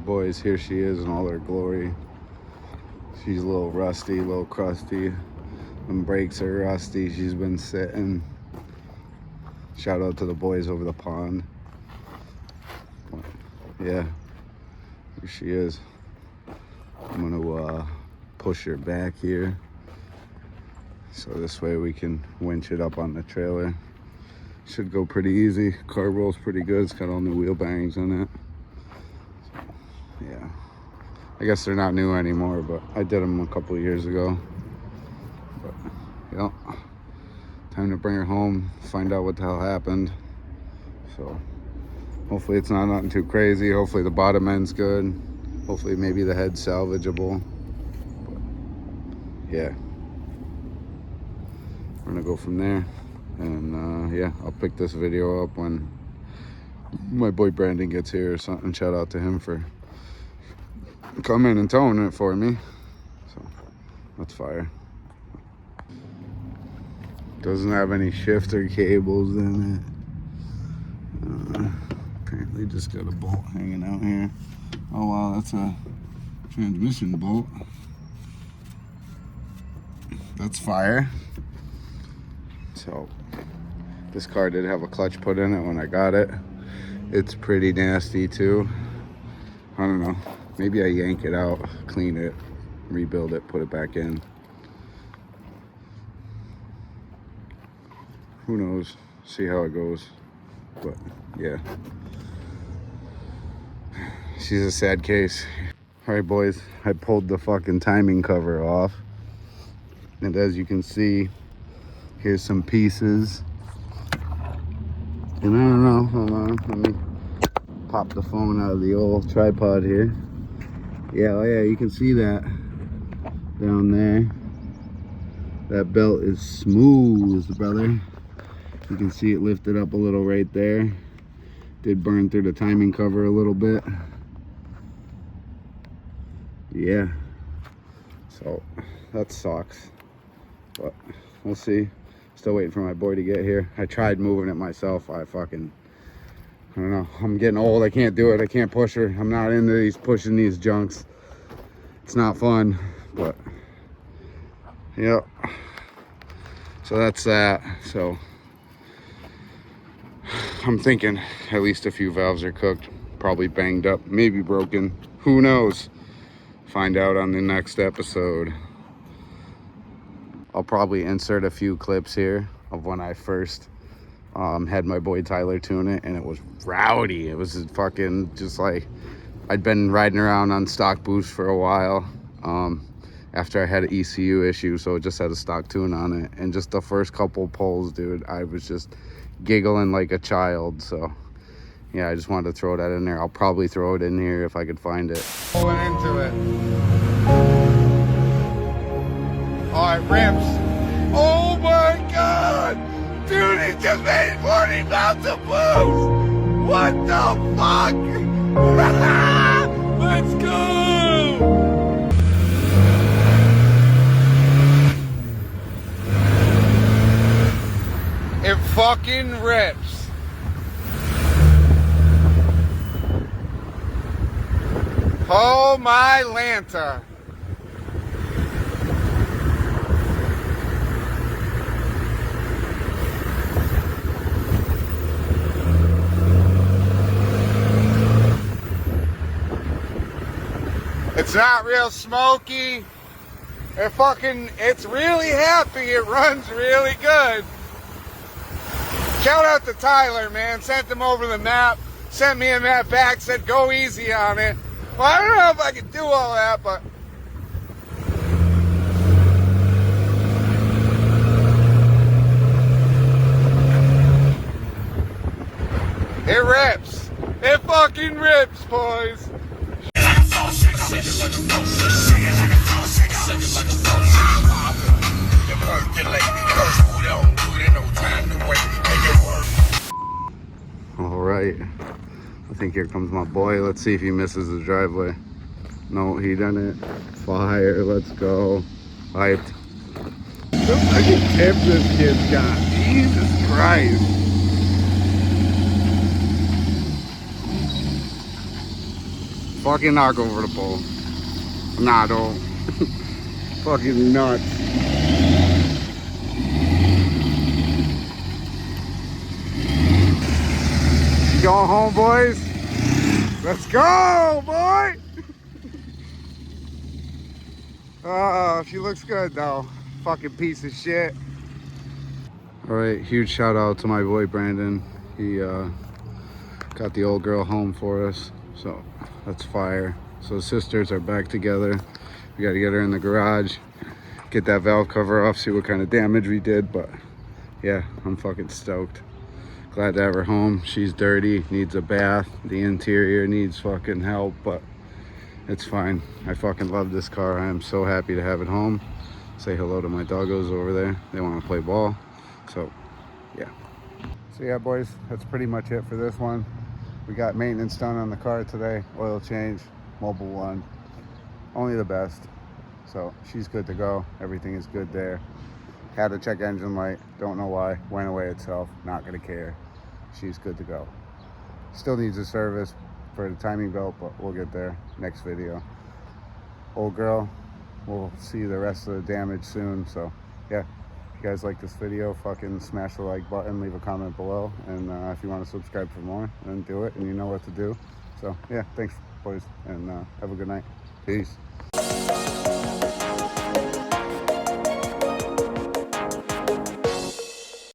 boys, here she is in all her glory. She's a little rusty, a little crusty. Them brakes are rusty. She's been sitting. Shout out to the boys over the pond. Yeah, here she is. I'm gonna push her back here, so this way we can winch it up on the trailer. Should go pretty easy. Car rolls pretty good. It's got all new wheel bearings in it. So, yeah, I guess they're not new anymore, but I did them a couple of years ago. But yeah, time to bring her home, find out what the hell happened. So hopefully it's not nothing too crazy. Hopefully the bottom end's good. Hopefully maybe the head's salvageable. But yeah, we're gonna go from there. And yeah, I'll pick this video up when my boy Brandon gets here or something. Shout out to him for coming and towing it for me. So that's fire. Doesn't have any shifter cables in it. Apparently just got a bolt hanging out here. Oh wow, that's a transmission bolt. That's fire. So this car did have a clutch put in it when I got it. It's pretty nasty too. I don't know, maybe I yank it out, clean it, rebuild it, put it back in. Who knows, see how it goes. But yeah, she's a sad case. All right boys, I pulled the fucking timing cover off, and as you can see, here's some pieces. And I don't know, hold on, let me pop the phone out of the old tripod here. Yeah, oh yeah, you can see that down there. That belt is smooth, brother. You can see it lifted up a little right there. Did burn through the timing cover a little bit. Yeah, so that sucks, but we'll see. Still waiting for my boy to get here. I tried moving it myself. I don't know. I'm getting old. I can't do it. I can't push her. I'm not into these pushing these junks. It's not fun, but yeah. So that's that. So I'm thinking at least a few valves are cooked, probably banged up, maybe broken. Who knows? Find out on the next episode. I'll probably insert a few clips here of when I first had my boy Tyler tune it, and it was rowdy. It was fucking just like, I'd been riding around on stock boost for a while after I had an ECU issue, so it just had a stock tune on it. And just the first couple pulls, dude, I was just giggling like a child. So yeah, I just wanted to throw that in there. I'll probably throw it in here if I could find it. Pulling into it. Oh, it rips. Oh my God! Dude, he just made 40 pounds of boost! What the fuck? Let's go! It fucking rips. Oh my Lanta. It's not real smoky. It's really happy. It runs really good. Shout out to Tyler, man. Sent him over the map. Sent me a map back. Said go easy on it. Well, I don't know if I can do all that, but it rips. It fucking rips, boys. All right, I think here comes my boy. Let's see if he misses the driveway. No, he didn't. Fire, let's go. Hyped. Look at the tip this kid's got. Jesus Christ. fucking knock over the pole. Nah, don't. Fucking nuts. Going home, boys. Let's go, boy. She looks good though. Fucking piece of shit. All right, huge shout out to my boy Brandon. He got the old girl home for us, so that's fire. So the sisters are back together. We got to get her in the garage, get that valve cover off, see what kind of damage we did. But yeah, I'm fucking stoked. Glad to have her home. She's dirty, needs a bath. The interior needs fucking help, but it's fine. I fucking love this car. I am so happy to have it home. Say hello to my doggos over there. They want to play ball. So yeah. So yeah, boys, that's pretty much it for this one. We got maintenance done on the car today. Oil change, Mobil 1. Only the best. So she's good to go. Everything is good there. Had to check engine light. Don't know why. Went away itself. Not gonna care. She's good to go. Still needs a service for the timing belt, but we'll get there next video. Old girl, we'll see the rest of the damage soon. So yeah, if you guys like this video, fucking smash the like button, leave a comment below, and if you want to subscribe for more, then do it, and you know what to do. So yeah, thanks boys, and have a good night. Peace.